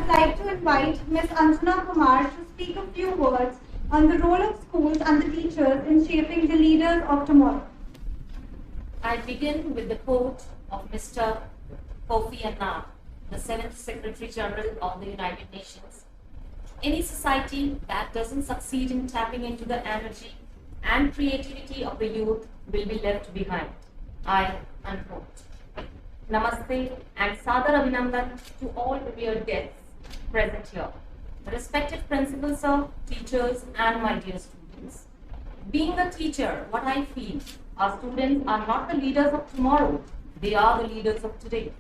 would like to invite Ms. Anjana Kumar to speak a few words on the role of schools and the teachers in shaping the leaders of tomorrow. I begin with the quote of Mr. Kofi Annan, the 7th Secretary General of the United Nations. Any society that doesn't succeed in tapping into the energy and creativity of the youth will be left behind. I unquote. Namaste and Sadar Abhinandan to all revered guests present here. Respected principals, sir, teachers, and my dear students. Being a teacher, what I feel, our students are not the leaders of tomorrow, they are the leaders of today.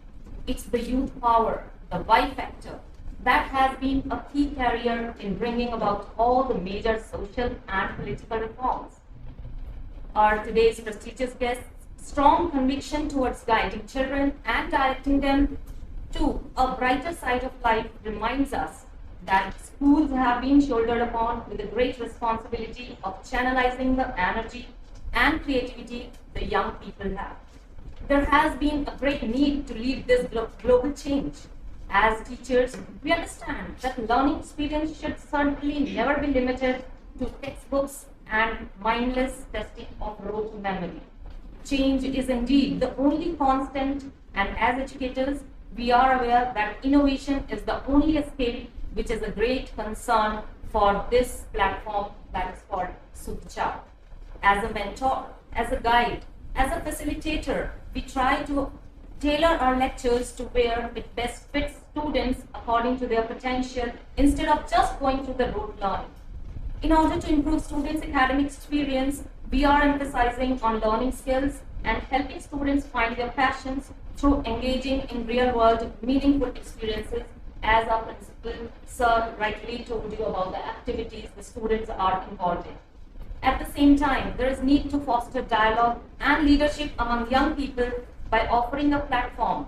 It's the youth power, the Y factor, that has been a key carrier in bringing about all the major social and political reforms. Our today's prestigious guests' strong conviction towards guiding children and directing them to a brighter side of life reminds us that schools have been shouldered upon with the great responsibility of channelizing the energy and creativity the young people have. There has been a great need to lead this global change. As teachers, we understand that learning experience should certainly never be limited to textbooks and mindless testing of rote memory. Change is indeed the only constant, and as educators, we are aware that innovation is the only escape, which is a great concern for this platform that is called Suvichar. As a mentor, as a guide, as a facilitator, we try to tailor our lectures to where it best fits students according to their potential instead of just going through the rote learning. In order to improve students' academic experience, we are emphasizing on learning skills and helping students find their passions through engaging in real-world, meaningful experiences, as our principal, sir, rightly told you about the activities the students are involved in. At the same time, there is need to foster dialogue and leadership among young people by offering a platform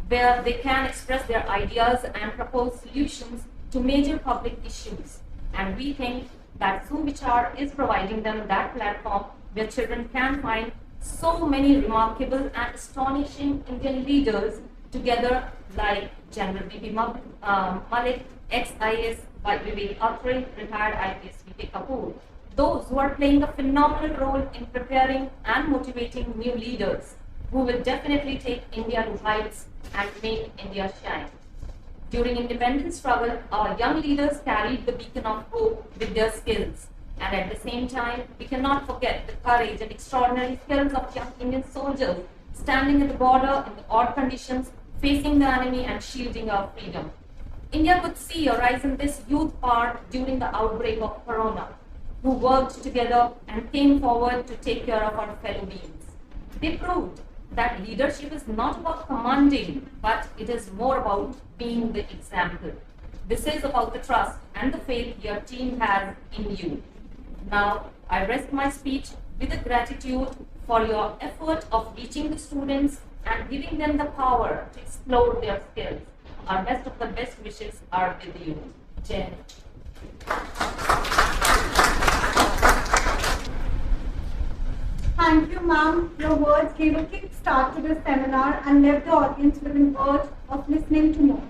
where they can express their ideas and propose solutions to major public issues. And we think that Suvichar is providing them that platform where children can find so many remarkable and astonishing Indian leaders together, like General VP Malik, ex-IAS by Vivek Atray, retired IPS VP Kapoor, those who are playing a phenomenal role in preparing and motivating new leaders who will definitely take India to heights and make India shine. During independence struggle, our young leaders carried the beacon of hope with their skills. And at the same time, we cannot forget the courage and extraordinary skills of young Indian soldiers standing at the border in the odd conditions, facing the enemy and shielding our freedom. India could see a rise in this youth power during the outbreak of Corona, who worked together and came forward to take care of our fellow beings. They proved that leadership is not about commanding, but it is more about being the example. This is about the trust and the faith your team has in you. Now, I rest my speech with the gratitude for your effort of reaching the students and giving them the power to explore their skills. Our best of the best wishes are with you. Jen. Thank you, ma'am. Your words gave a kick start to this seminar and left the audience with an urge of listening to more.